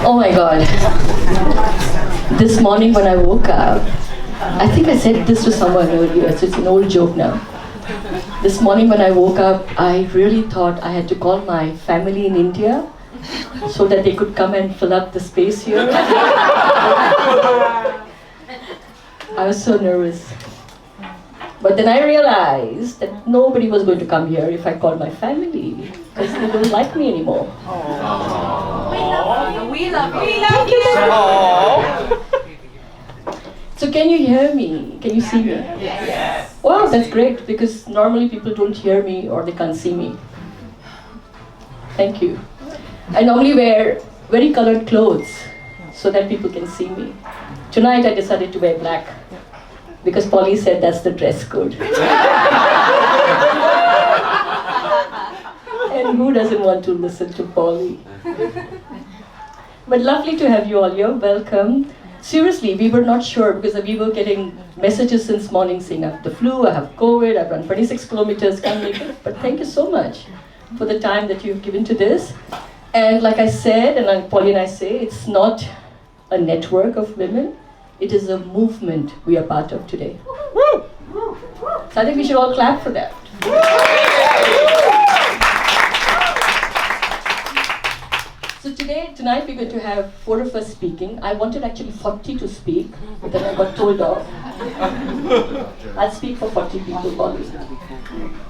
Oh my God. This morning when I woke up, I think I said this to someone earlier, so it's an old joke now. This morning when I woke up, I really thought I had to call my family in India so that they could come and fill up the space here. I was so nervous. But then I realized that nobody was going to come here if I called my family, because they don't like me anymore. We love you. So can you hear me? Can you see me? Yes. Wow, that's great, because normally people don't hear me or they can't see me. Thank you. I normally wear very colored clothes so that people can see me. Tonight I decided to wear black because Polly said that's the dress code. And who doesn't want to listen to Polly? But lovely to have you all here. Welcome. Seriously, we were not sure because we were getting messages since morning saying I have the flu, I have COVID, I've run 26 kilometers, can't make it. But thank you so much for the time that you've given to this. And like I said, and like Polly and I say, it's not a network of women, it is a movement we are part of today. So I think we should all clap for that. So tonight we're going to have 4 of us speaking. I wanted actually 40 to speak, but then I got told off. I'll speak for 40 people, Polly.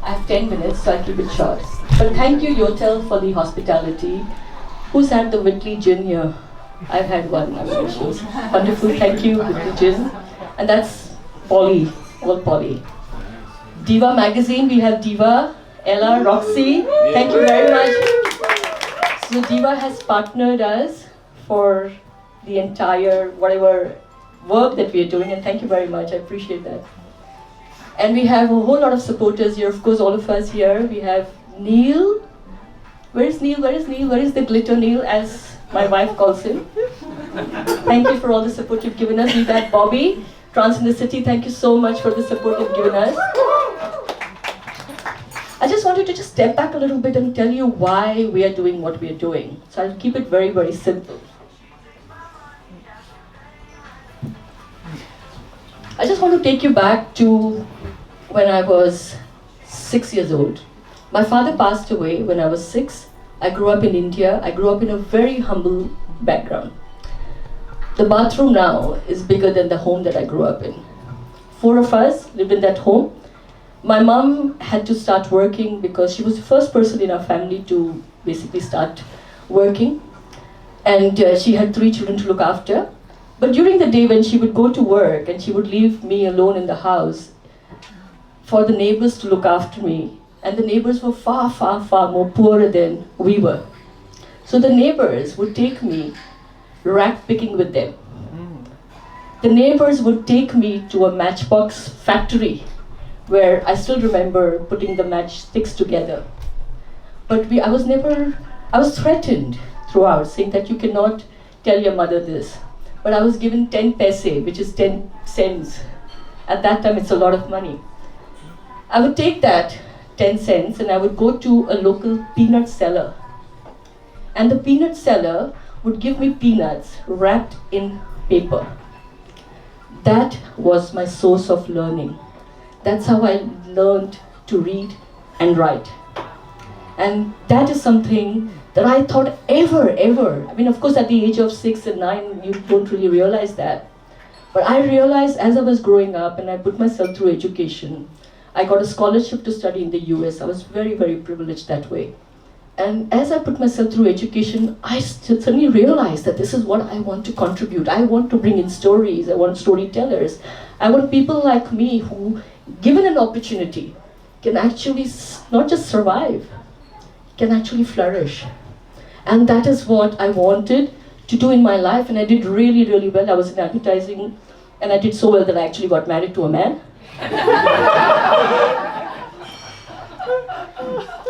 I have 10 minutes, so I'll keep it short. But thank you, Yotel, for the hospitality. Who's had the Whitley gin here? I've had one. I'm sure she was wonderful. Thank you, Whitley gin. And that's Polly, all Polly. Diva magazine, we have Diva, Ella, Roxy. Thank you very much. So Diva has partnered us for the entire whatever work that we are doing, and thank you very much. I appreciate that. And we have a whole lot of supporters here. Of course, all of us here. We have Neil. Where is Neil? Where is Neil? Where is the glitter Neil, as my wife calls him? Thank you for all the support you've given us. We've had Bobby, Trans in the City. Thank you so much for the support you've given us. I just wanted to just step back a little bit and tell you why we are doing what we are doing. So I'll keep it very, very simple. I just want to take you back to when I was 6 years old. My father passed away when I was 6. I grew up in India. I grew up in a very humble background. The bathroom now is bigger than the home that I grew up in. 4 of us lived in that home. My mom had to start working because she was the first person in our family to basically start working. And she had 3 children to look after. But during the day when she would go to work and she would leave me alone in the house for the neighbors to look after me, and the neighbors were far, far, far more poorer than we were. So the neighbors would take me rat picking with them. The neighbors would take me to a matchbox factory where I still remember putting the matchsticks together. But I was threatened throughout, saying that you cannot tell your mother this. But I was given 10 paise, which is 10 cents. At that time, it's a lot of money. I would take that 10 cents and I would go to a local peanut seller. And the peanut seller would give me peanuts wrapped in paper. That was my source of learning. That's how I learned to read and write. And that is something that I thought ever. I mean, of course, at the age of 6 and 9, you don't really realize that. But I realized as I was growing up and I put myself through education, I got a scholarship to study in the US. I was very, very privileged that way. And as I put myself through education, I suddenly realized that this is what I want to contribute. I want to bring in stories. I want storytellers. I want people like me who, given an opportunity, can actually not just survive, can actually flourish. And that is what I wanted to do in my life, and I did really, really well. I was in advertising, and I did so well that I actually got married to a man.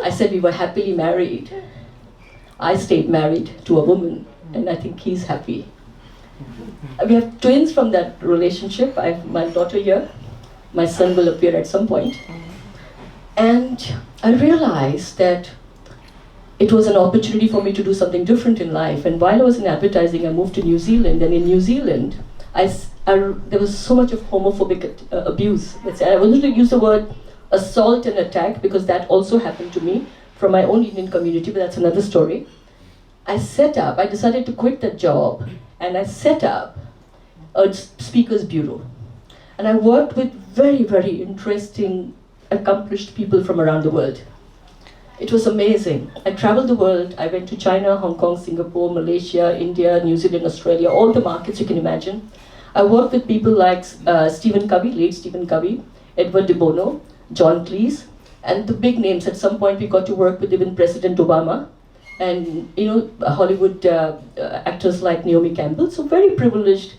I said we were happily married. I stayed married to a woman, and I think he's happy. We have twins from that relationship. I have my daughter here. My son will appear at some point. And I realized that it was an opportunity for me to do something different in life. And while I was in advertising, I moved to New Zealand. And in New Zealand, there was so much of homophobic abuse. Let's say. I wasn't going to use the word assault and attack because that also happened to me from my own Indian community, but that's another story. I decided to quit that job, and I set up a speakers bureau. And I worked with very, very interesting, accomplished people from around the world. It was amazing. I traveled the world. I went to China, Hong Kong, Singapore, Malaysia, India, New Zealand, Australia, all the markets you can imagine. I worked with people like Stephen Covey, late Stephen Covey, Edward de Bono, John Cleese, and the big names. At some point we got to work with even President Obama, and Hollywood actors like Naomi Campbell. So very privileged,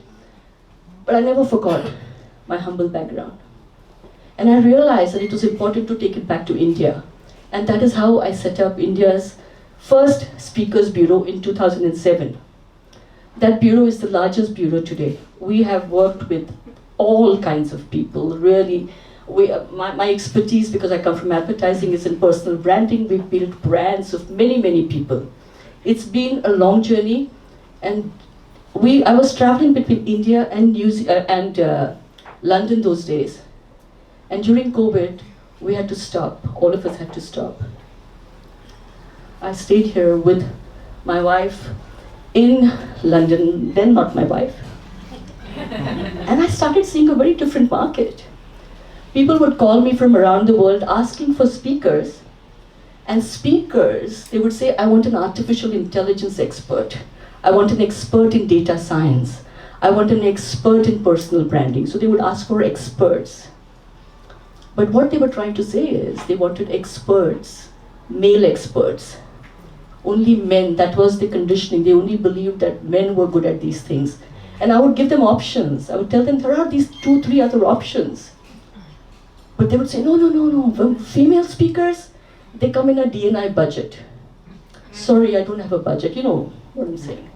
but I never forgot my humble background. And I realized that it was important to take it back to India. And that is how I set up India's first Speakers Bureau in 2007. That bureau is the largest bureau today. We have worked with all kinds of people, really. My expertise, because I come from advertising, is in personal branding. We've built brands of many, many people. It's been a long journey, and I was traveling between India and London those days. And during COVID, we had to stop. All of us had to stop. I stayed here with my wife in London, then not my wife. And I started seeing a very different market. People would call me from around the world asking for speakers. And speakers, they would say, I want an artificial intelligence expert. I want an expert in data science. I want an expert in personal branding. So they would ask for experts. But what they were trying to say is they wanted experts, male experts. Only men, that was the conditioning. They only believed that men were good at these things. And I would give them options. I would tell them there are these 2-3 other options. But they would say, no. Female speakers, they come in a D&I budget. Sorry, I don't have a budget. You know what I'm saying.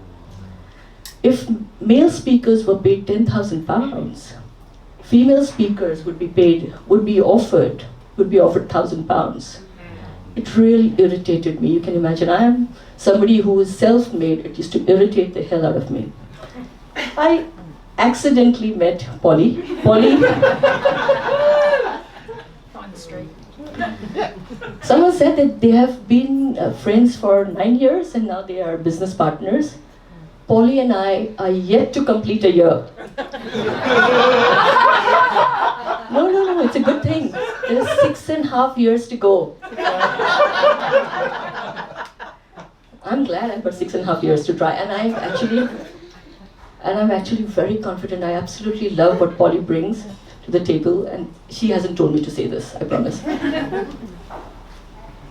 If male speakers were paid £10,000, female speakers would be offered £1,000. It really irritated me. You can imagine, I am somebody who is self-made. It used to irritate the hell out of me. I accidentally met Polly. Someone said that they have been friends for 9 years and now they are business partners. Polly and I are yet to complete a year. No, it's a good thing. There's 6.5 years to go. I'm glad I've got 6.5 years to try, and I'm actually very confident. I absolutely love what Polly brings to the table, and she hasn't told me to say this, I promise.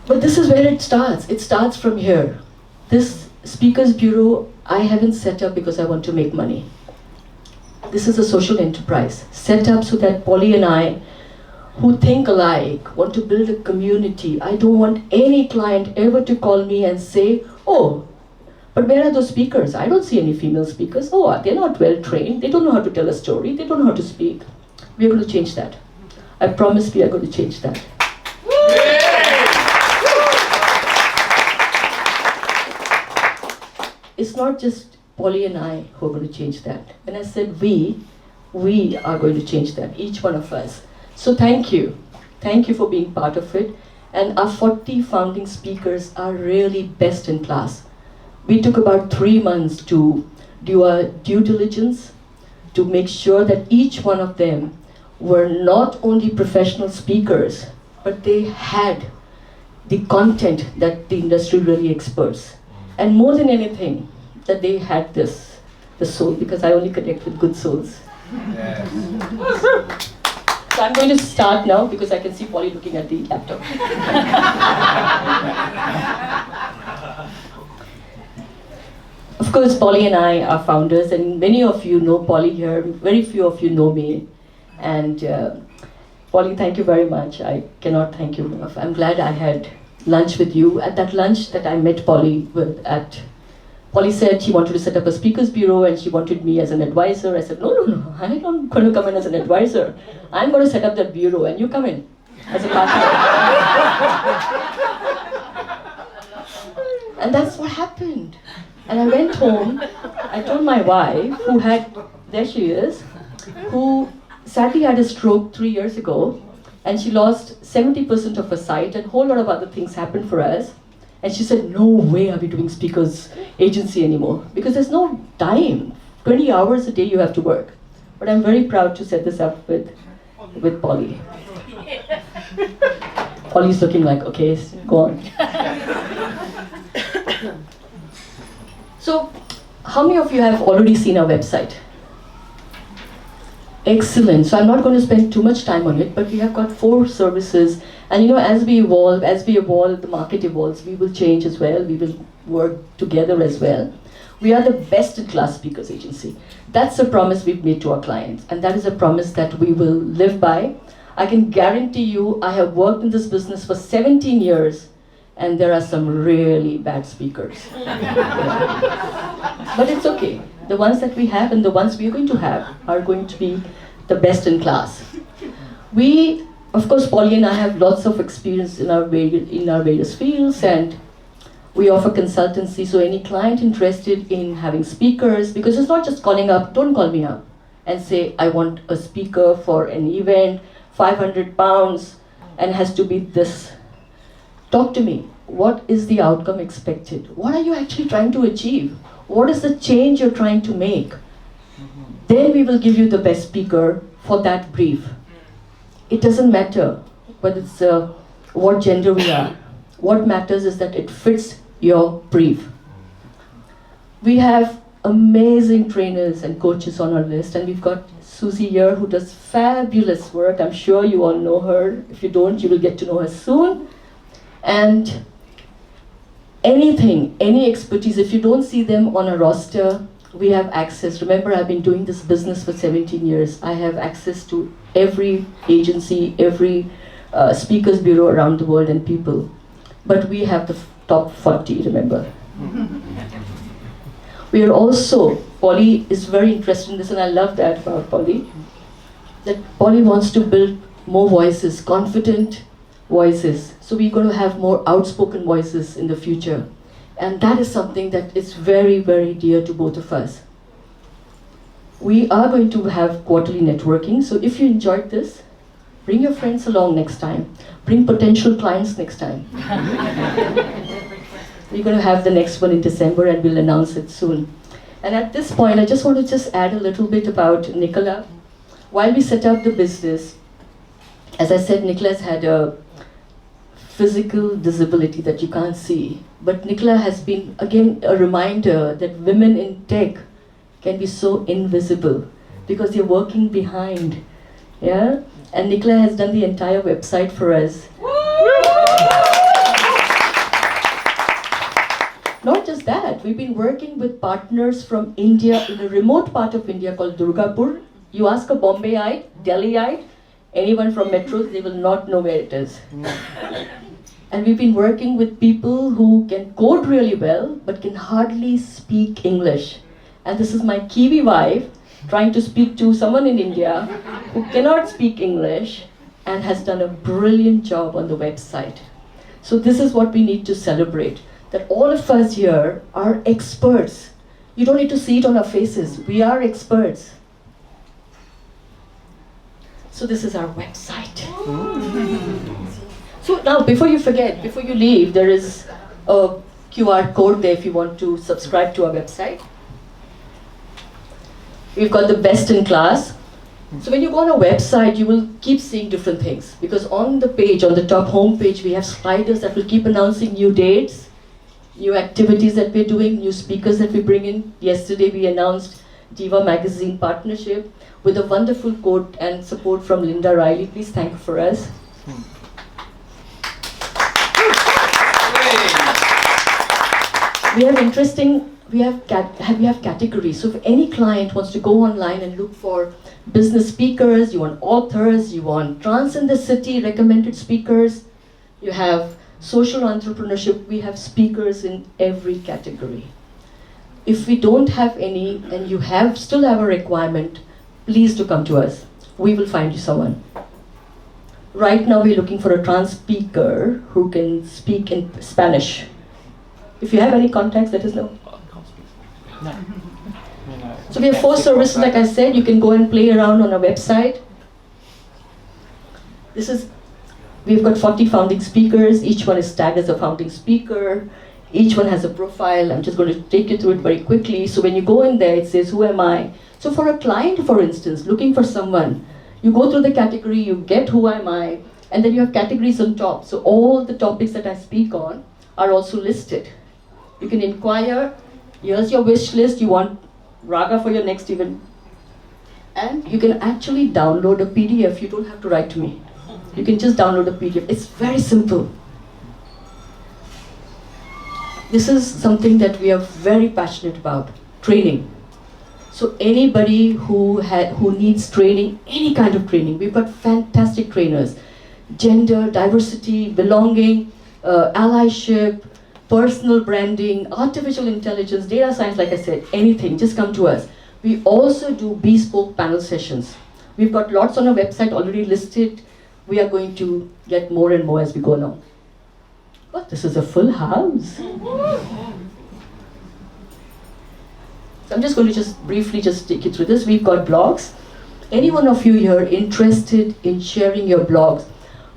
But this is where it starts. It starts from here. This Speakers Bureau, I haven't set up because I want to make money. This is a social enterprise, set up so that Polly and I, who think alike, want to build a community. I don't want any client ever to call me and say, oh, but where are those speakers? I don't see any female speakers. Oh, they're not well trained. They don't know how to tell a story. They don't know how to speak. We're going to change that. I promise we are going to change that. It's not just Polly and I who are going to change that. When I said we are going to change that, each one of us. So thank you. Thank you for being part of it. And our 40 founding speakers are really best in class. We took about 3 months to do our due diligence, to make sure that each one of them were not only professional speakers, but they had the content that the industry really experts. And more than anything, that they had the soul, because I only connect with good souls. Yes. So I'm going to start now because I can see Polly looking at the laptop. Of course, Polly and I are founders, and many of you know Polly here. Very few of you know me. And Polly, thank you very much. I cannot thank you enough. I'm glad I had lunch with you. At that lunch that I met Polly Polly said she wanted to set up a speakers bureau and she wanted me as an advisor. I said, no, I'm not going to come in as an advisor. I'm going to set up that bureau and you come in as a partner. And that's what happened. And I went home, I told my wife, who had, there she is, who sadly had a stroke 3 years ago, and she lost 70% of her sight, and a whole lot of other things happened for us. And she said, no way are we doing speakers agency anymore, because there's no time. 20 hours a day you have to work. But I'm very proud to set this up with Polly. Polly's looking like, okay, go on. So, how many of you have already seen our website? Excellent. So I'm not going to spend too much time on it, but we have got 4 services. And as we evolve, the market evolves, we will change as well. We will work together as well. We are the best in class speakers agency. That's a promise we've made to our clients. And that is a promise that we will live by. I can guarantee you, I have worked in this business for 17 years, and there are some really bad speakers. But it's okay. The ones that we have and the ones we're going to have are going to be the best in class. We, of course, Polly and I have lots of experience in our various fields, and we offer consultancy. So any client interested in having speakers, because it's not just calling up, don't call me up and say, I want a speaker for an event, 500 pounds, and has to be this. Talk to me. What is the outcome expected? What are you actually trying to achieve? What is the change you're trying to make? Then we will give you the best speaker for that brief. It doesn't matter whether it's what gender we are. What matters is that it fits your brief. We have amazing trainers and coaches on our list, and we've got Susie here who does fabulous work. I'm sure you all know her. If you don't, you will get to know her soon. And anything, any expertise, if you don't see them on a roster, we have access. Remember, I've been doing this business for 17 years. I have access to every agency, every speakers bureau around the world and people. But we have the top 40, remember. We are also, Polly is very interested in this, and I love that about Polly, that Polly wants to build more voices, confident voices. So we're going to have more outspoken voices in the future. And that is something that is very, very dear to both of us. We are going to have quarterly networking. So if you enjoyed this, bring your friends along next time. Bring potential clients next time. We're going to have the next one in December, and we'll announce it soon. And at this point, I just want to add a little bit about Nicola. While we set up the business, as I said, Nicola's had a physical disability that you can't see. But Nicola has been, again, a reminder that women in tech can be so invisible because they're working behind. Yeah? And Nicola has done the entire website for us. Not just that, we've been working with partners from India in a remote part of India called Durgapur. You ask a Bombayite, Delhiite, anyone from metros, they will not know where it is. And we've been working with people who can code really well, but can hardly speak English. And this is my Kiwi wife trying to speak to someone in India who cannot speak English and has done a brilliant job on the website. So this is what we need to celebrate, that all of us here are experts. You don't need to see it on our faces. We are experts. So this is our website. So now, before you forget, before you leave, there is a QR code there if you want to subscribe to our website. We've got the best in class. So when you go on a website, you will keep seeing different things. Because on the page, on the top home page, we have sliders that will keep announcing new dates, new activities that we're doing, new speakers that we bring in. Yesterday, we announced Diva Magazine partnership with a wonderful quote and support from Linda Riley. Please thank her for us. We have categories. So if any client wants to go online and look for business speakers, you want authors, you want trans in the city recommended speakers, you have social entrepreneurship, we have speakers in every category. If we don't have any and you still have a requirement, please do come to us. We will find you someone. Right now we're looking for a trans speaker who can speak in Spanish. If you have any contacts, let us know. So we have 4 services, like I said. You can go and play around on our website. We've got 40 founding speakers. Each one is tagged as a founding speaker. Each one has a profile. I'm just going to take you through it very quickly. So when you go in there, it says, who am I? So for a client, for instance, looking for someone, you go through the category, you get who am I, and then you have categories on top. So all the topics that I speak on are also listed. You can inquire, here's your wish list, you want Raga for your next event. And you can actually download a PDF, you don't have to write to me. You can just download a PDF. It's very simple. This is something that we are very passionate about, training. So anybody who needs training, any kind of training, we've got fantastic trainers. Gender, diversity, belonging, allyship, personal branding, artificial intelligence, data science, like I said, anything, just come to us. We also do bespoke panel sessions. We've got lots on our website already listed. We are going to get more and more as we go along. But this is a full house. So I'm just going to briefly take you through this. We've got blogs. Any one of you here interested in sharing your blogs,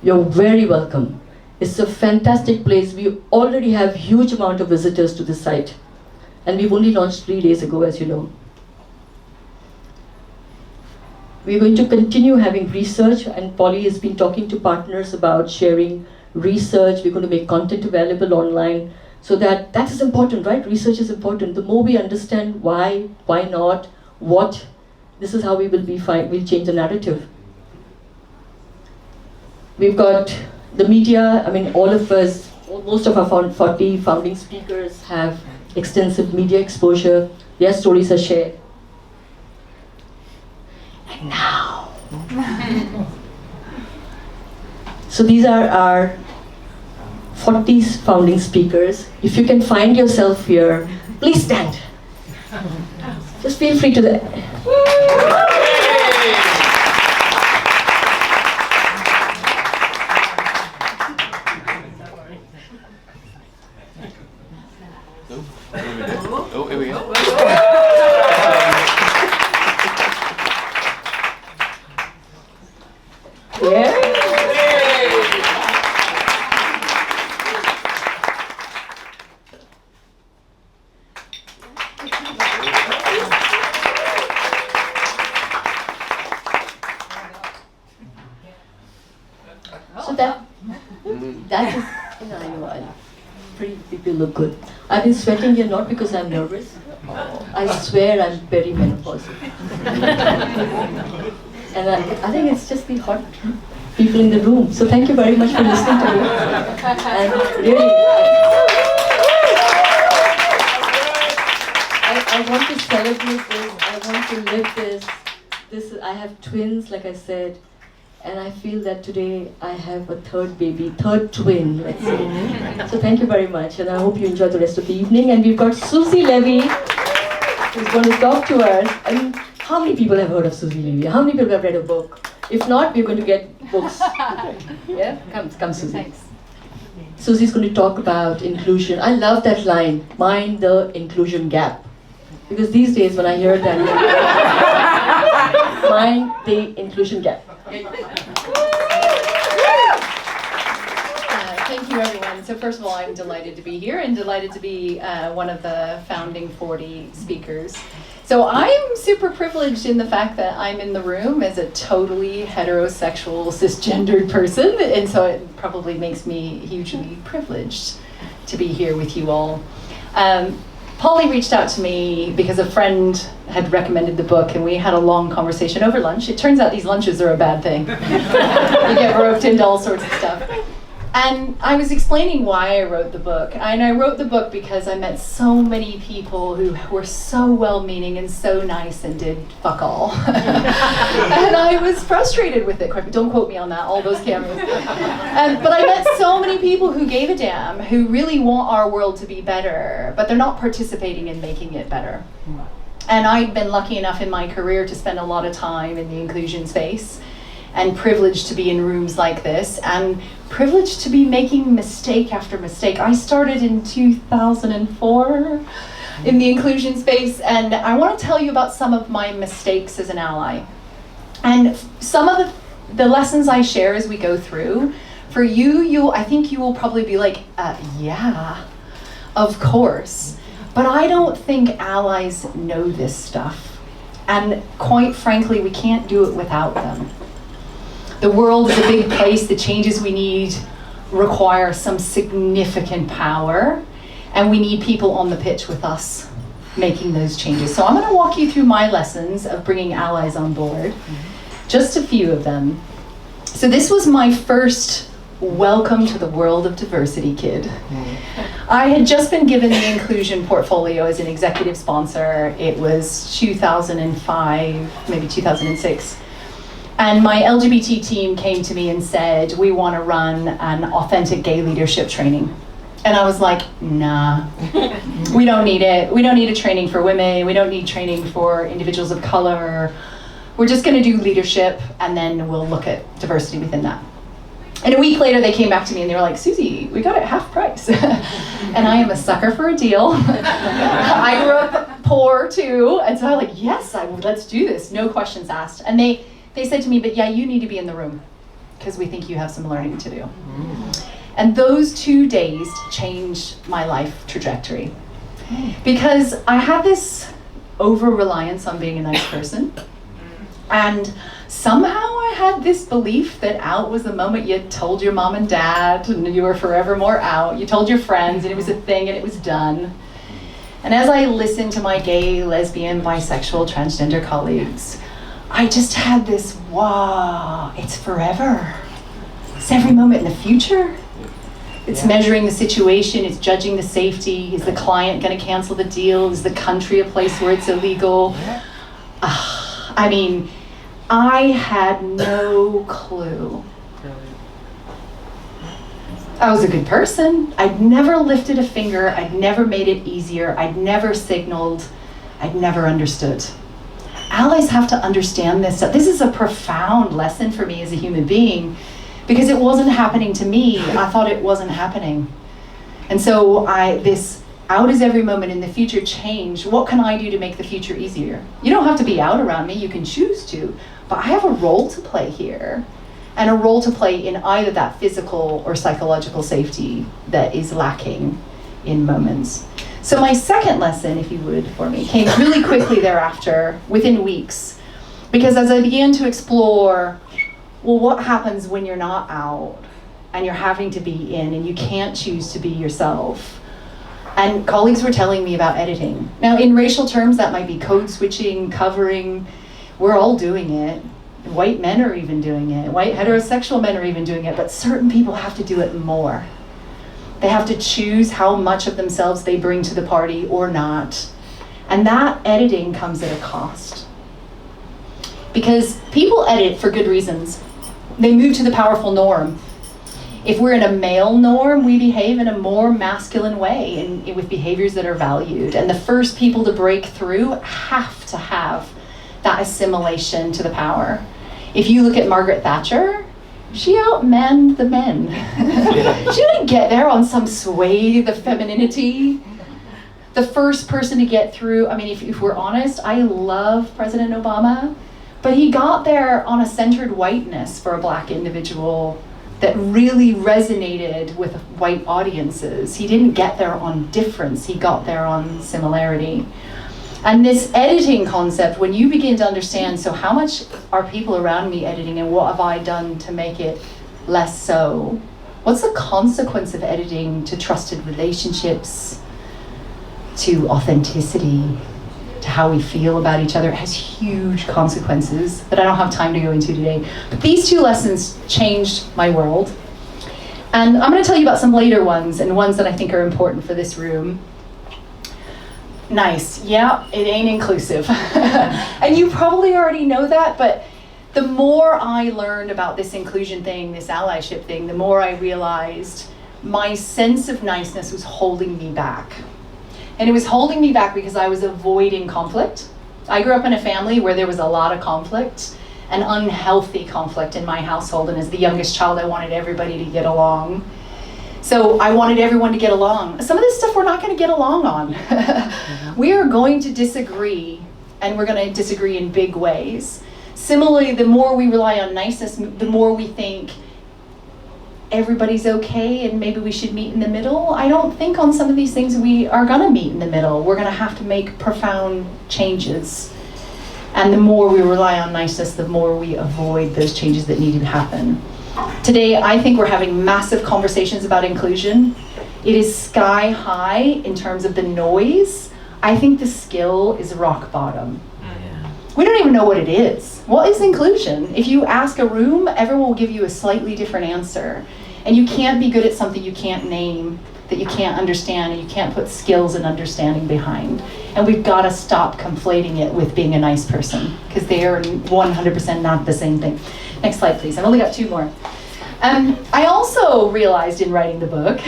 you're very welcome. It's a fantastic place. We already have huge amount of visitors to the site. And we've only launched 3 days ago, as you know. We're going to continue having research, and Polly has been talking to partners about sharing research. We're going to make content available online. So that is important, right? Research is important. The more we understand why not, what, this is how we will be fine. We'll change the narrative. We've got the media. I mean, all of us, most of our 40 founding speakers have extensive media exposure. Their stories are shared. And now. So these are our 40 founding speakers. If you can find yourself here, please stand. Just feel free to Oh, here we go. Yeah. So that is, I know, pretty people look good. I've been sweating here not because I'm nervous. I swear I'm perimenopausal. And I think it's just the hot people in the room. So thank you very much for listening to me. And really, I want to celebrate this. I want to live this. I have twins, like I said. And I feel that today I have a third twin, let's say. So thank you very much, and I hope you enjoy the rest of the evening. And we've got Susie Levy, who's going to talk to us. I mean, how many people have heard of Susie Levy? How many people have read a book? If not, we're going to get books. Yeah? Come Susie. Thanks. Susie's going to talk about inclusion. I love that line, mind the inclusion gap. Because these days when I hear that, mind the inclusion gap. Thank you, everyone. So first of all, I'm delighted to be here and delighted to be one of the founding 40 speakers. So I'm super privileged in the fact that I'm in the room as a totally heterosexual, cisgendered person, and so it probably makes me hugely privileged to be here with you all. Polly reached out to me because a friend had recommended the book, and we had a long conversation over lunch. It turns out these lunches are a bad thing. You get roped into all sorts of stuff. And I was explaining why I wrote the book. And I wrote the book because I met so many people who were so well-meaning and so nice and did fuck all. And I was frustrated with it. Don't quote me on that, all those cameras. But I met so many people who gave a damn, who really want our world to be better, but they're not participating in making it better. And I'd been lucky enough in my career to spend a lot of time in the inclusion space, and privileged to be in rooms like this. And privileged to be making mistake after mistake. I started in 2004 in the inclusion space, and I want to tell you about some of my mistakes as an ally. And some of the lessons I share as we go through, for you, I think you will probably be like, yeah, of course. But I don't think allies know this stuff. And quite frankly, we can't do it without them. The world is a big place. The changes we need require some significant power, and we need people on the pitch with us making those changes. So I'm going to walk you through my lessons of bringing allies on board, just a few of them. So this was my first welcome to the world of diversity kid. I had just been given the inclusion portfolio as an executive sponsor. It was 2005, maybe 2006. And my LGBT team came to me and said, we want to run an authentic gay leadership training. And I was like, nah, we don't need it. We don't need a training for women. We don't need training for individuals of color. We're just going to do leadership, and then we'll look at diversity within that. And a week later, they came back to me and they were like, Susie, we got it half price. And I am a sucker for a deal. I grew up poor too. And so I was like, yes, let's do this. No questions asked. And they said to me, but yeah, you need to be in the room because we think you have some learning to do. And those 2 days changed my life trajectory. Because I had this over-reliance on being a nice person. And somehow I had this belief that out was the moment you told your mom and dad and you were forevermore out. You told your friends and it was a thing and it was done. And as I listened to my gay, lesbian, bisexual, transgender colleagues, I just had this, wow, it's forever. It's every moment in the future. It's measuring the situation, it's judging the safety. Is the client going to cancel the deal? Is the country a place where it's illegal? I mean, I had no clue. I was a good person. I'd never lifted a finger. I'd never made it easier. I'd never signaled. I'd never understood. Allies have to understand this. This is a profound lesson for me as a human being because it wasn't happening to me. I thought it wasn't happening. And so this out is every moment in the future change. What can I do to make the future easier? You don't have to be out around me. You can choose to. But I have a role to play here, and a role to play in either that physical or psychological safety that is lacking in moments. So my second lesson, if you would, for me, came really quickly thereafter, within weeks, because as I began to explore, well, what happens when you're not out and you're having to be in and you can't choose to be yourself? And colleagues were telling me about editing. Now, in racial terms, that might be code switching, covering. We're all doing it. White men are even doing it. White heterosexual men are even doing it. But certain people have to do it more. They have to choose how much of themselves they bring to the party or not. And that editing comes at a cost. Because people edit for good reasons. They move to the powerful norm. If we're in a male norm, we behave in a more masculine way and with behaviors that are valued. And the first people to break through have to have that assimilation to the power. If you look at Margaret Thatcher, she outmanned the men. She didn't get there on some swathe of femininity. The first person to get through, I mean, if we're honest, I love President Obama, but he got there on a centered whiteness for a Black individual that really resonated with white audiences. He didn't get there on difference, he got there on similarity. And this editing concept, when you begin to understand, so how much are people around me editing and what have I done to make it less so? What's the consequence of editing to trusted relationships, to authenticity, to how we feel about each other? It has huge consequences that I don't have time to go into today. But these two lessons changed my world. And I'm going to tell you about some later ones and ones that I think are important for this room. Nice. Yeah, it ain't inclusive. And you probably already know that, but the more I learned about this inclusion thing, this allyship thing, the more I realized my sense of niceness was holding me back. And it was holding me back because I was avoiding conflict. I grew up in a family where there was a lot of conflict, an unhealthy conflict in my household, and as the youngest child, I wanted everybody to get along. So I wanted everyone to get along. Some of this stuff we're not going to get along on. We are going to disagree, and we're going to disagree in big ways. Similarly, the more we rely on niceness, the more we think everybody's okay and maybe we should meet in the middle. I don't think on some of these things we are going to meet in the middle. We're going to have to make profound changes. And the more we rely on niceness, the more we avoid those changes that need to happen. Today, I think we're having massive conversations about inclusion. It is sky high in terms of the noise. I think the skill is rock bottom. We don't even know what it is. What is inclusion? If you ask a room, everyone will give you a slightly different answer. And you can't be good at something you can't name, that you can't understand, and you can't put skills and understanding behind. And we've got to stop conflating it with being a nice person, because they are 100% not the same thing. Next slide, please. I've only got 2 more. I also realized in writing the book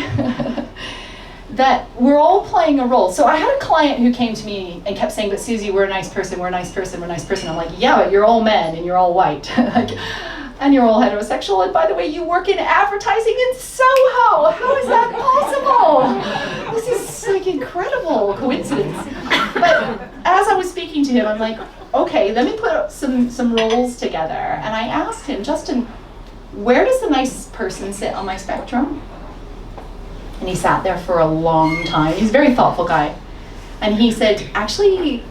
that we're all playing a role. So I had a client who came to me and kept saying, but Susie, we're a nice person, we're a nice person, we're a nice person. I'm like, yeah, but you're all men and you're all white. And you're all heterosexual, and by the way, you work in advertising in Soho. How is that possible? This is like incredible coincidence. But as I was speaking to him, I'm like, okay, let me put some roles together. And I asked him, Justin, where does the nice person sit on my spectrum? And he sat there for a long time. He's a very thoughtful guy. And he said, actually,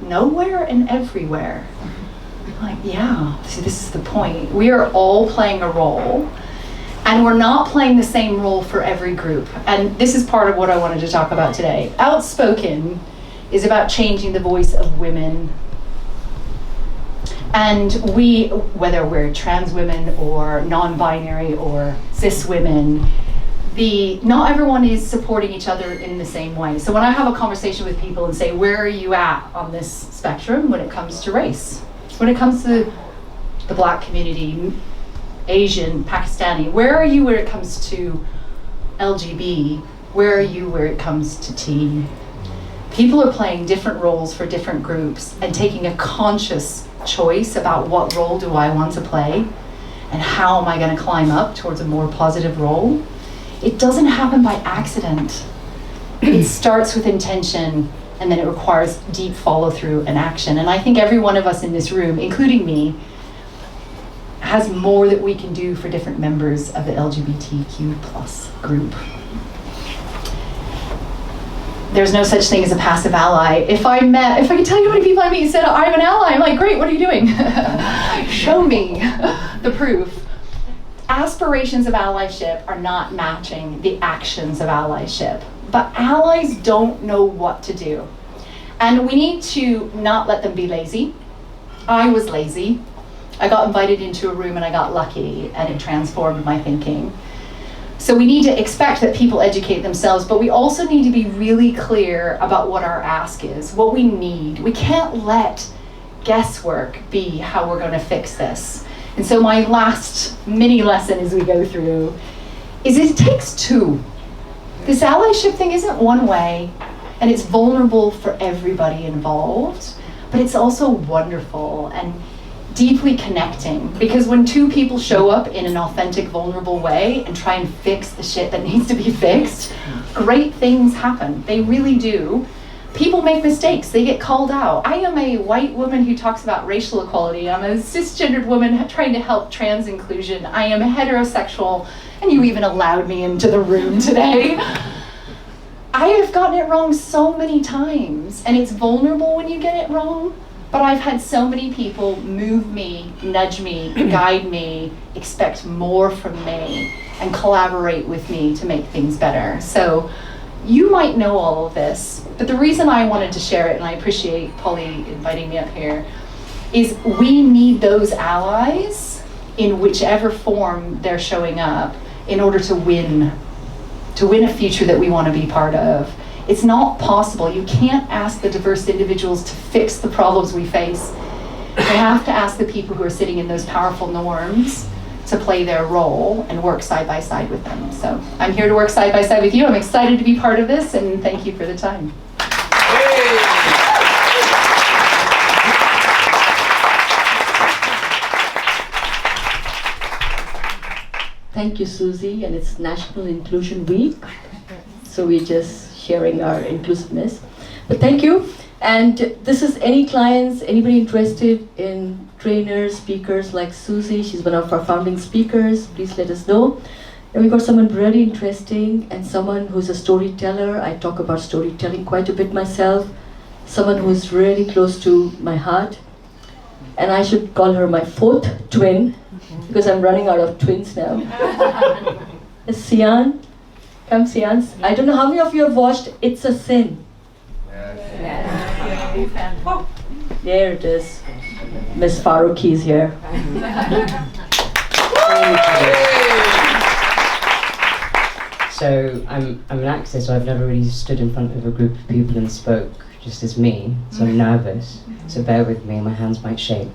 nowhere and everywhere. I'm like, yeah, see, this is the point. We are all playing a role, and we're not playing the same role for every group. And this is part of what I wanted to talk about today. Outspoken is about changing the voice of women. And we, whether we're trans women or non-binary or cis women, not everyone is supporting each other in the same way. So when I have a conversation with people and say, where are you at on this spectrum when it comes to race? When it comes to the Black community, Asian, Pakistani, where are you where it comes to LGB? Where are you where it comes to teen? People are playing different roles for different groups and taking a conscious choice about what role do I want to play and how am I going to climb up towards a more positive role. It doesn't happen by accident. It starts with intention, and then it requires deep follow-through and action. And I think every one of us in this room, including me, has more that we can do for different members of the LGBTQ plus group. There's no such thing as a passive ally. If I could tell you how many people I meet and said, I'm an ally, I'm like, great, what are you doing? Show me the proof. Aspirations of allyship are not matching the actions of allyship. But allies don't know what to do. And we need to not let them be lazy. I was lazy. I got invited into a room and I got lucky, and it transformed my thinking. So we need to expect that people educate themselves, but we also need to be really clear about what our ask is, what we need. We can't let guesswork be how we're going to fix this. And so my last mini lesson as we go through is it takes 2. This allyship thing isn't one way, and it's vulnerable for everybody involved, but it's also wonderful and deeply connecting, because when 2 people show up in an authentic, vulnerable way and try and fix the shit that needs to be fixed, great things happen. They really do. People make mistakes, they get called out. I am a white woman who talks about racial equality. I'm a cisgendered woman trying to help trans inclusion. I am heterosexual, and you even allowed me into the room today. I have gotten it wrong so many times, and it's vulnerable when you get it wrong, but I've had so many people move me, nudge me, guide me, expect more from me, and collaborate with me to make things better. So you might know all of this, but the reason I wanted to share it, and I appreciate Polly inviting me up here, is we need those allies in whichever form they're showing up in order to win a future that we want to be part of. It's not possible. You can't ask the diverse individuals to fix the problems we face. We have to ask the people who are sitting in those powerful norms to play their role and work side by side with them. So I'm here to work side by side with you. I'm excited to be part of this, and thank you for the time. Thank you, Susie, and it's National Inclusion Week. So we're just sharing our inclusiveness. But thank you. And this is any clients, anybody interested in trainers, speakers like Susie. She's one of our founding speakers. Please let us know. And we've got someone really interesting and someone who's a storyteller. I talk about storytelling quite a bit myself. Someone who's really close to my heart. And I should call her my fourth twin, because I'm running out of twins now. Sian. Come, Sian. I don't know how many of you have watched It's a Sin. There it is. Miss Farouki is here. So I'm an actor, so I've never really stood in front of a group of people and spoke just as me, so I'm nervous, so bear with me, my hands might shake.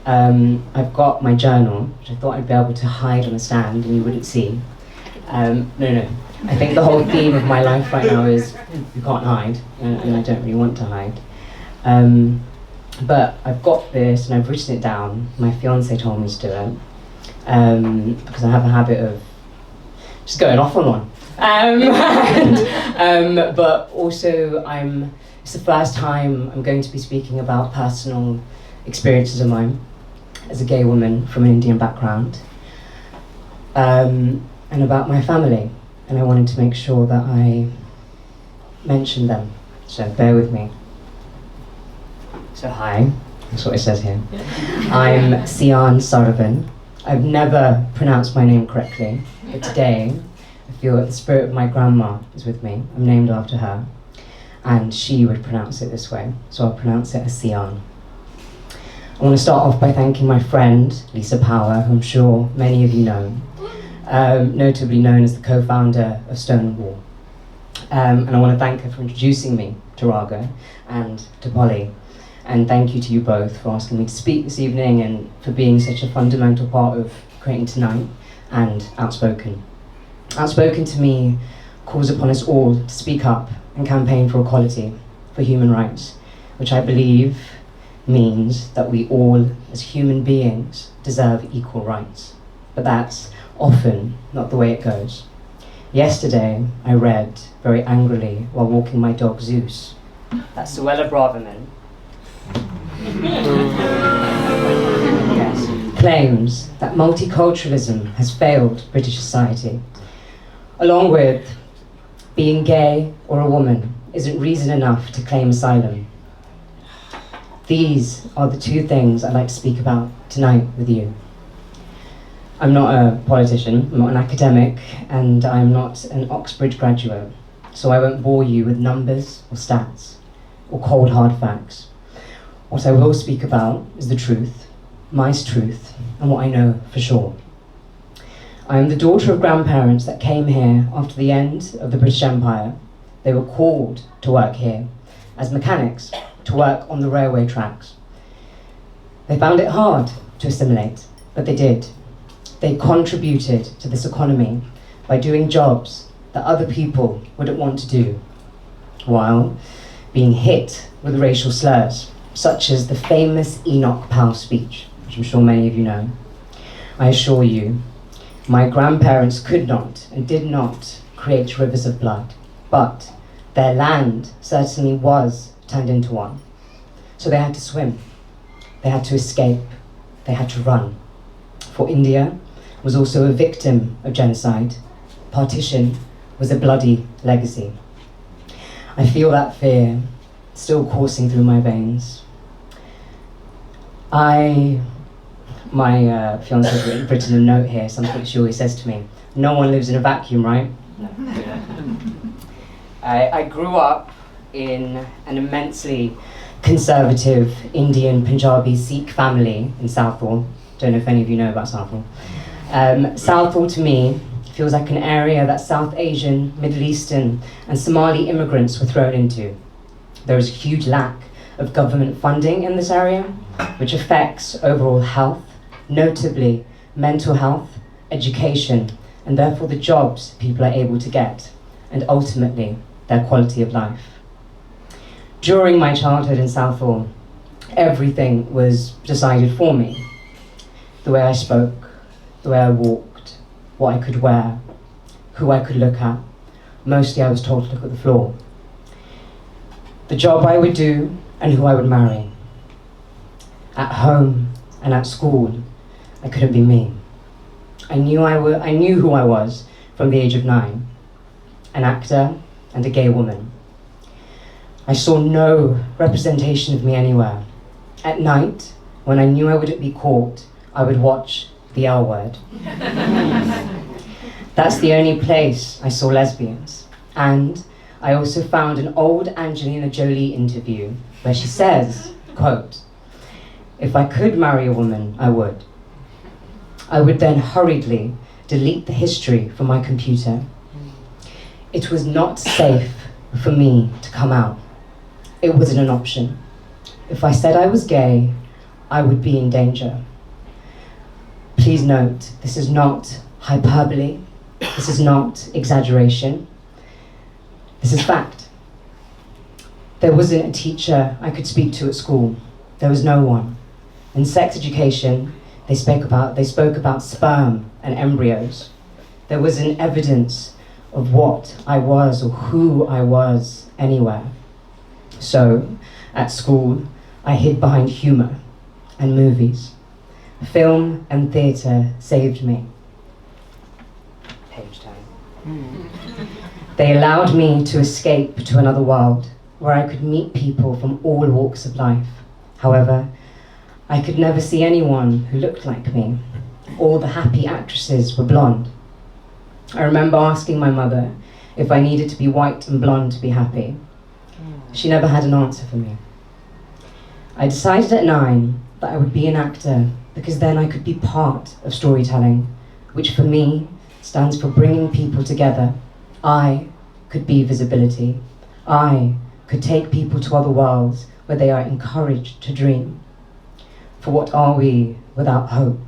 I've got my journal, which I thought I'd be able to hide on a stand and you wouldn't see. No, I think the whole theme of my life right now is you can't hide, and I don't really want to hide. But I've got this and I've written it down. My fiance told me to do it, because I have a habit of just going off on one. But also it's the first time I'm going to be speaking about personal experiences of mine as a gay woman from an Indian background, and about my family, and I wanted to make sure that I mentioned them, so bear with me. So hi, that's what it says here. I'm Sian Saravan. I've never pronounced my name correctly, but today I feel that the spirit of my grandma is with me. I'm named after her, and she would pronounce it this way, so I'll pronounce it as Sian. I want to start off by thanking my friend, Lisa Power, who I'm sure many of you know, notably known as the co-founder of Stonewall. And I want to thank her for introducing me to Raga and to Polly. And thank you to you both for asking me to speak this evening and for being such a fundamental part of creating tonight and Outspoken. Outspoken to me calls upon us all to speak up and campaign for equality, for human rights, which I believe means that we all, as human beings, deserve equal rights. But that's often not the way it goes. Yesterday, I read very angrily while walking my dog Zeus that Suella Braverman yes, claims that multiculturalism has failed British society, along with being gay or a woman isn't reason enough to claim asylum. These are the two things I'd like to speak about tonight with you. I'm not a politician, I'm not an academic, and I'm not an Oxbridge graduate, so I won't bore you with numbers or stats or cold hard facts. What I will speak about is the truth, my truth, and what I know for sure. I am the daughter of grandparents that came here after the end of the British Empire. They were called to work here as mechanics, to work on the railway tracks. They found it hard to assimilate, but they did. They contributed to this economy by doing jobs that other people wouldn't want to do, while being hit with racial slurs, such as the famous Enoch Powell speech, which I'm sure many of you know. I assure you, my grandparents could not and did not create rivers of blood, but their land certainly was turned into one. So they had to swim, they had to escape, they had to run. For India was also a victim of genocide. Partition was a bloody legacy. I feel that fear still coursing through my veins. My fiance has written a note here, something she always says to me: no one lives in a vacuum, right? I grew up in an immensely conservative Indian Punjabi Sikh family in Southall. Don't know if any of you know about Southall. Southall to me feels like an area that South Asian, Middle Eastern and Somali immigrants were thrown into. There is a huge lack of government funding in this area, which affects overall health, notably mental health, education, and therefore the jobs people are able to get, and ultimately their quality of life. During my childhood in Southall, everything was decided for me. The way I spoke, the way I walked, what I could wear, who I could look at. Mostly I was told to look at the floor. The job I would do and who I would marry. At home and at school, I couldn't be me. I knew who I was from the age of 9, an actor and a gay woman. I saw no representation of me anywhere. At night, when I knew I wouldn't be caught, I would watch The L Word. That's the only place I saw lesbians. And I also found an old Angelina Jolie interview where she says, quote, "If I could marry a woman, I would. I would then hurriedly delete the history from my computer. It was not safe for me to come out. It wasn't an option. If I said I was gay, I would be in danger." Please note, this is not hyperbole. This is not exaggeration. This is fact. There wasn't a teacher I could speak to at school. There was no one. In sex education, they spoke about sperm and embryos. There wasn't evidence of what I was or who I was anywhere. So, at school, I hid behind humor and movies. Film and theatre saved me. Page turn. They allowed me to escape to another world where I could meet people from all walks of life. However, I could never see anyone who looked like me. All the happy actresses were blonde. I remember asking my mother if I needed to be white and blonde to be happy. She never had an answer for me. I decided at 9 that I would be an actor because then I could be part of storytelling, which for me stands for bringing people together. I could be visibility. I could take people to other worlds where they are encouraged to dream. For what are we without hope?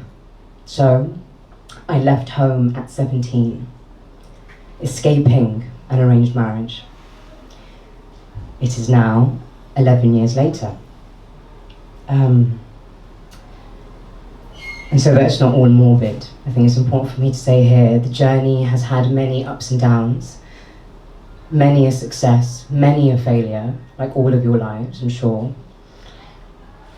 So I left home at 17, escaping an arranged marriage. It is now 11 years later. And so that's not all morbid. I think it's important for me to say here, the journey has had many ups and downs, many a success, many a failure, like all of your lives, I'm sure.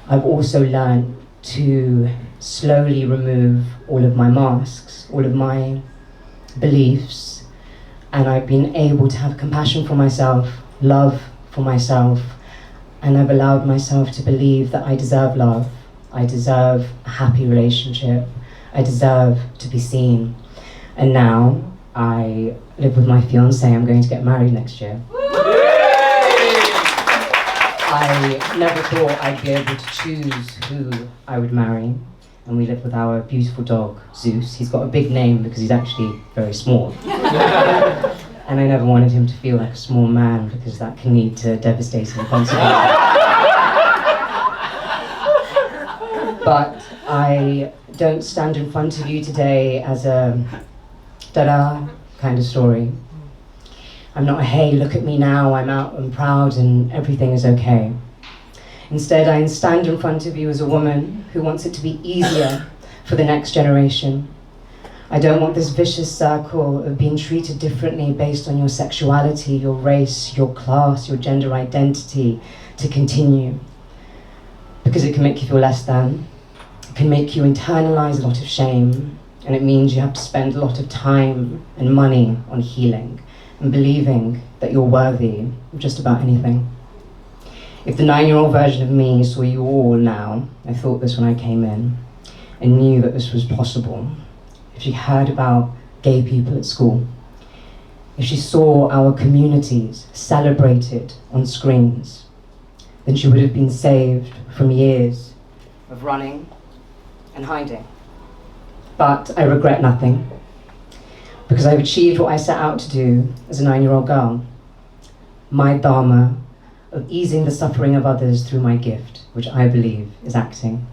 I've also learned to slowly remove all of my masks, all of my beliefs, and I've been able to have compassion for myself, love for myself, and I've allowed myself to believe that I deserve love, I deserve a happy relationship, I deserve to be seen. And now I live with my fiancé. I'm going to get married next year. I never thought I'd be able to choose who I would marry, and we live with our beautiful dog, Zeus. He's got a big name because he's actually very small. And I never wanted him to feel like a small man because that can lead to devastating consequences. But I don't stand in front of you today as a ta-da kind of story. I'm not a hey, look at me now, I'm out and proud and everything is okay. Instead, I stand in front of you as a woman who wants it to be easier for the next generation. I don't want this vicious circle of being treated differently based on your sexuality, your race, your class, your gender identity to continue. Because it can make you feel less than. It can make you internalize a lot of shame, and it means you have to spend a lot of time and money on healing and believing that you're worthy of just about anything. If the 9-year-old version of me saw you all now, I thought this when I came in, and knew that this was possible. If she heard about gay people at school, if she saw our communities celebrated on screens, then she would have been saved from years of running and hiding. But I regret nothing, because I've achieved what I set out to do as a 9-year-old girl. My dharma of easing the suffering of others through my gift, which I believe is acting.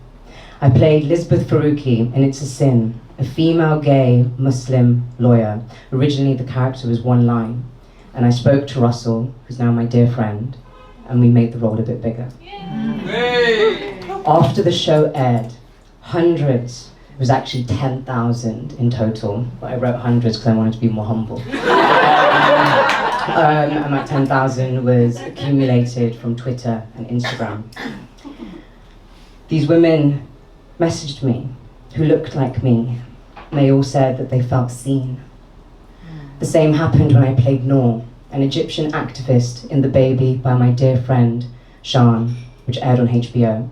I played Lisbeth Faruqi in It's a Sin, a female gay Muslim lawyer. Originally the character was one line, and I spoke to Russell, who's now my dear friend, and we made the role a bit bigger. After the show aired, hundreds It was actually 10,000 in total, but I wrote hundreds because I wanted to be more humble. And that 10,000 was accumulated from Twitter and Instagram. These women messaged me who looked like me, and they all said that they felt seen. The same happened when I played Noor, an Egyptian activist in The Baby by my dear friend Shan, which aired on HBO.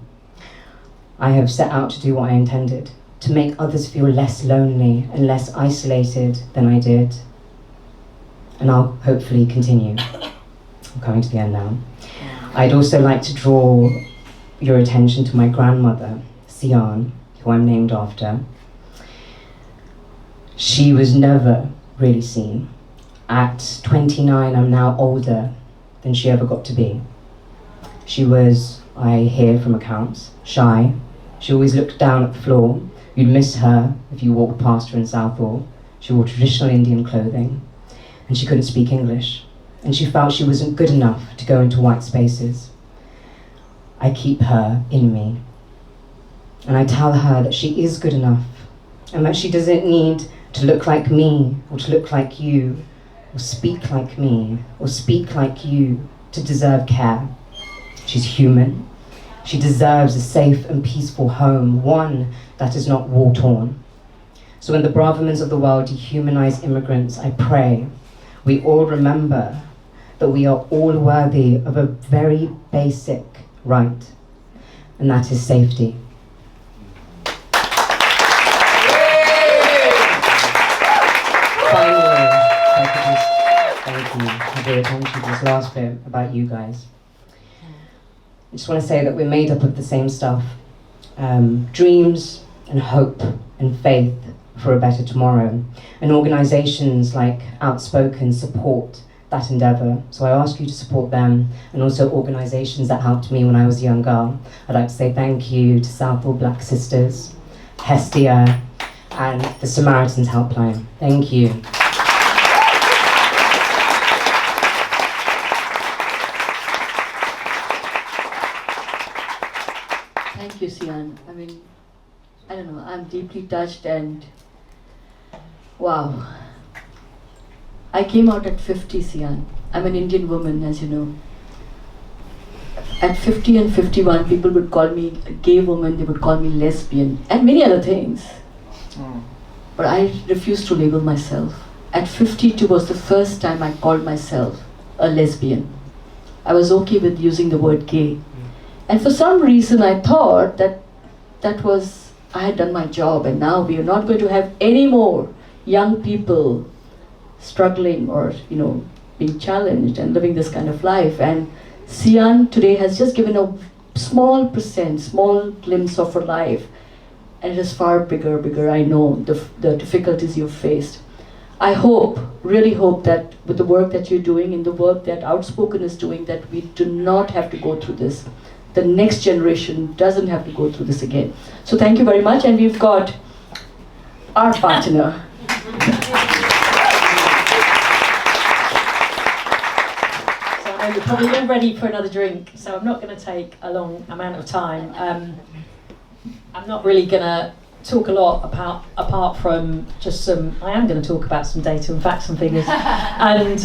I have set out to do what I intended, to make others feel less lonely and less isolated than I did. And I'll hopefully continue. I'm coming to the end now. I'd also like to draw your attention to my grandmother, Sian, who I'm named after. She was never really seen. At 29, I'm now older than she ever got to be. She was, I hear from accounts, shy. She always looked down at the floor. You'd miss her if you walked past her in Southall. She wore traditional Indian clothing, and she couldn't speak English. And she felt she wasn't good enough to go into white spaces. I keep her in me. And I tell her that she is good enough, and that she doesn't need to look like me, or to look like you, or speak like me, or speak like you to deserve care. She's human. She deserves a safe and peaceful home, one that is not war-torn. So when the Bravermans of the world dehumanize immigrants, I pray we all remember that we are all worthy of a very basic right, and that is safety. Finally, if I could just thank you for your attention to this last bit about you guys. I just want to say that we're made up of the same stuff. Dreams and hope and faith for a better tomorrow. And organisations like OUTSpoken support that endeavour. So I ask you to support them, and also organisations that helped me when I was a young girl. I'd like to say thank you to Southall Black Sisters, Hestia, and the Samaritans Helpline. Thank you. Thank you, Sian. I mean, I don't know, I'm deeply touched, and wow. I came out at 50, Sian. I'm an Indian woman, as you know. At 50 and 51, people would call me a gay woman, they would call me lesbian, and many other things. But I refused to label myself. At 52 was the first time I called myself a lesbian. I was okay with using the word gay. And for some reason I thought that I had done my job, and now we are not going to have any more young people struggling or, being challenged and living this kind of life. And Sian today has just given a small glimpse of her life. And it is far bigger. I know the difficulties you've faced. I really hope that with the work that you're doing and the work that OUTSpoken is doing, that we do not have to go through this. The next generation doesn't have to go through this again. So thank you very much, and we've got our partner. So I know you're probably all ready for another drink, so I'm not going to take a long amount of time. I'm not really going to talk a lot apart from just I am going to talk about some data and facts and figures and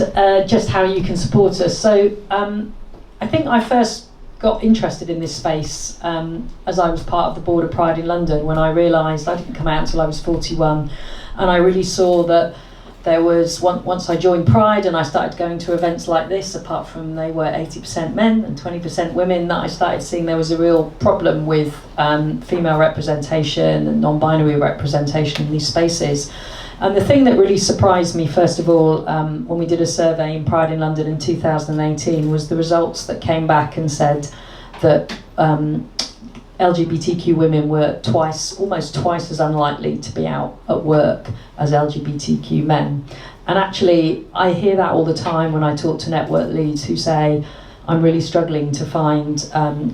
just how you can support us. So I think I first got interested in this space as I was part of the Board of Pride in London, when I realised I didn't come out until I was 41, and I really saw that there was, once I joined Pride and I started going to events like this, apart from they were 80% men and 20% women, that I started seeing there was a real problem with female representation and non-binary representation in these spaces. And the thing that really surprised me, first of all, when we did a survey in Pride in London in 2018, was the results that came back and said that LGBTQ women were almost twice as unlikely to be out at work as LGBTQ men. And actually, I hear that all the time when I talk to network leads who say, I'm really struggling to find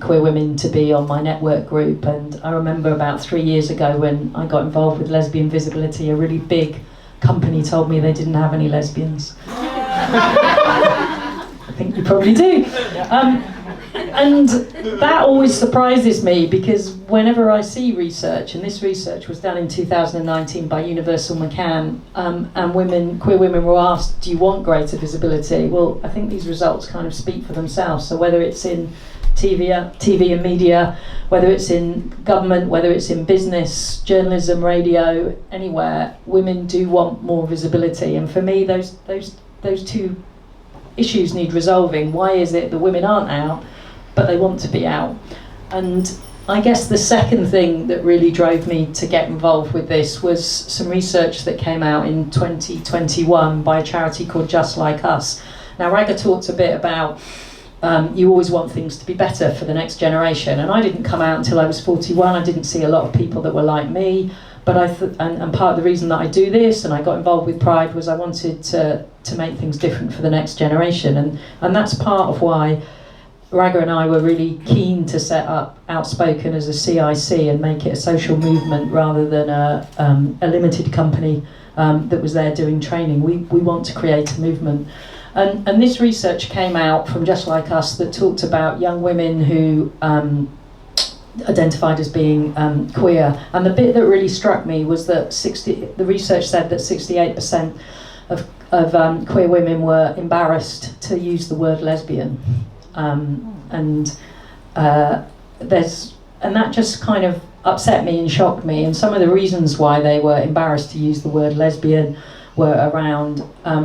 queer women to be on my network group. And I remember about 3 years ago when I got involved with Lesbian Visibility, a really big company told me they didn't have any lesbians. I think you probably do. And that always surprises me, because whenever I see research, and this research was done in 2019 by Universal McCann, and queer women were asked, do you want greater visibility? Well, I think these results kind of speak for themselves. So whether it's in TV and media, whether it's in government, whether it's in business, journalism, radio, anywhere, women do want more visibility. And for me, those two issues need resolving. Why is it that women aren't out, but they want to be out? And I guess the second thing that really drove me to get involved with this was some research that came out in 2021 by a charity called Just Like Us. Now, Raga talked a bit about you always want things to be better for the next generation, and I didn't come out until I was 41. I didn't see a lot of people that were like me, but and part of the reason that I do this and I got involved with Pride was I wanted to make things different for the next generation, and that's part of why Raga and I were really keen to set up Outspoken as a CIC and make it a social movement rather than a limited company that was there doing training. We want to create a movement. And this research came out from Just Like Us that talked about young women who identified as being queer. And the bit that really struck me was that the research said that 68% of queer women were embarrassed to use the word lesbian. And that just kind of upset me and shocked me. And some of the reasons why they were embarrassed to use the word lesbian were around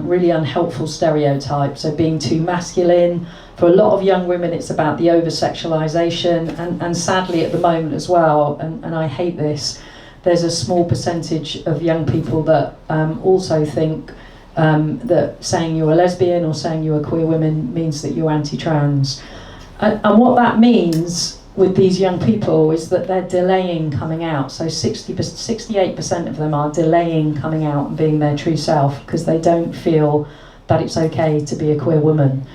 really unhelpful stereotypes, so being too masculine. For a lot of young women, it's about the over-sexualisation, and sadly at the moment as well, and I hate this, there's a small percentage of young people that also think that saying you're a lesbian or saying you're a queer woman means that you're anti-trans. And what that means with these young people is that they're delaying coming out. So 68% of them are delaying coming out and being their true self because they don't feel that it's okay to be a queer woman.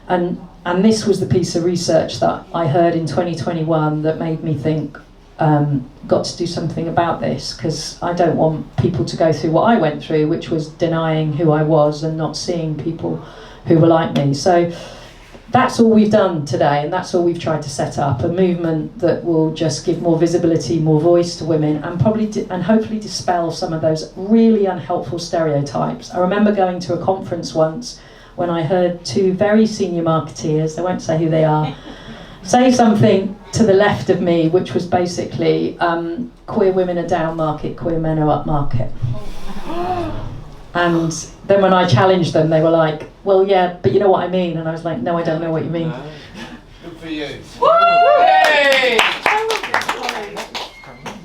And this was the piece of research that I heard in 2021 that made me think, got to do something about this, because I don't want people to go through what I went through, which was denying who I was and not seeing people who were like me. So that's all we've done today, and that's all we've tried to set up, a movement that will just give more visibility, more voice to women, and and hopefully dispel some of those really unhelpful stereotypes. I remember going to a conference once when I heard two very senior marketeers, I won't say who they are, say something to the left of me, which was basically, queer women are down market, queer men are up market. And then when I challenged them, they were like, well, yeah, but you know what I mean? And I was like, no, I don't know what you mean. Good for you.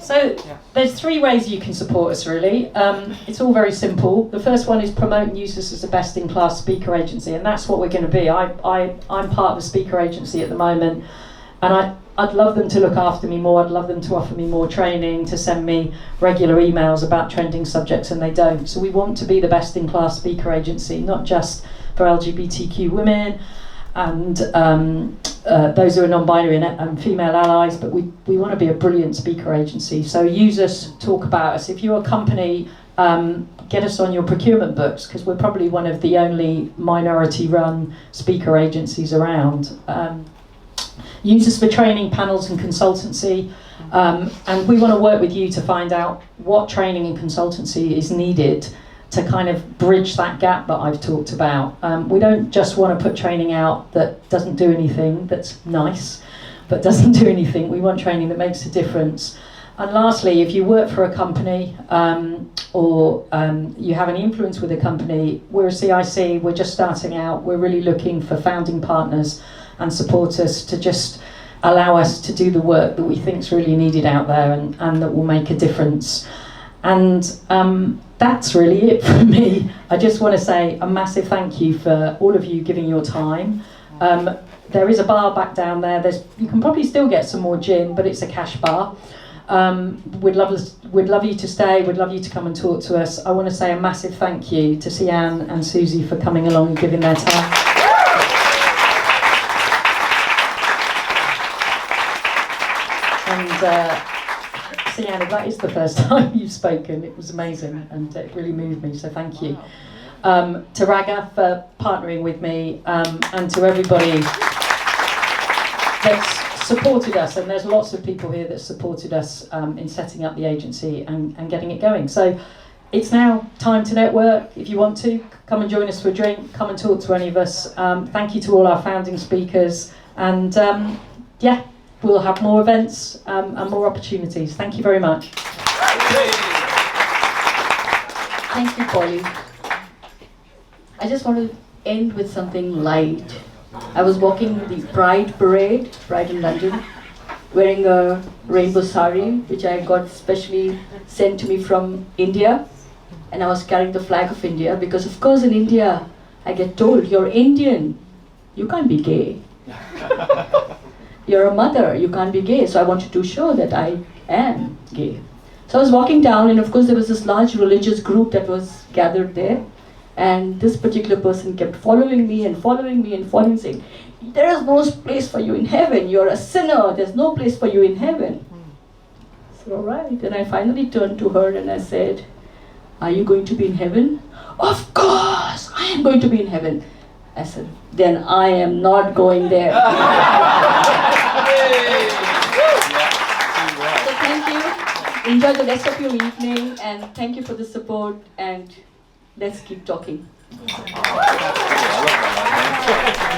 So there's three ways you can support us, really. It's all very simple. The first one is promote and use us as a best-in-class speaker agency, and that's what we're going to be. I'm part of a speaker agency at the moment, and I'd love them to look after me more. I'd love them to offer me more training, to send me regular emails about trending subjects, and they don't. So we want to be the best-in-class speaker agency, not just for LGBTQ women and those who are non-binary and female allies, but we want to be a brilliant speaker agency. So use us, talk about us. If you're a company, get us on your procurement books, because we're probably one of the only minority-run speaker agencies around. Use us for training, panels and consultancy, and we want to work with you to find out what training and consultancy is needed to kind of bridge that gap that I've talked about. We don't just want to put training out that doesn't do anything, that's nice, but doesn't do anything. We want training that makes a difference. And lastly, if you work for a company or you have any influence with a company, we're a CIC, we're just starting out, we're really looking for founding partners and supporters to just allow us to do the work that we think is really needed out there and that will make a difference. And that's really it for me. I just want to say a massive thank you for all of you giving your time. There is a bar back down there. You can probably still get some more gin, but it's a cash bar. We'd love you to stay. We'd love you to come and talk to us. I want to say a massive thank you to Sian and Susie for coming along and giving their time. And Sian, if that is the first time you've spoken, it was amazing and it really moved me, so thank you. To Raga for partnering with me, and to everybody that's supported us, and there's lots of people here that supported us in setting up the agency and getting it going. So it's now time to network. If you want to, come and join us for a drink, come and talk to any of us. Thank you to all our founding speakers, and yeah, we'll have more events and more opportunities. Thank you very much. Thank you, Polly. I just want to end with something light. I was walking the Pride Parade, Pride in London, wearing a rainbow sari, which I got specially sent to me from India. And I was carrying the flag of India, because of course in India, I get told, you're Indian, you can't be gay. You're a mother, you can't be gay. So I wanted to show that I am gay. So I was walking down, and of course there was this large religious group that was gathered there. And this particular person kept following me and following me and following, saying, there is no place for you in heaven. You're a sinner. There's no place for you in heaven. So, all right. And I finally turned to her and I said, are you going to be in heaven? Of course, I am going to be in heaven. I said, then I am not going there. So thank you. Enjoy the rest of your evening, and thank you for the support, and let's keep talking. I love that.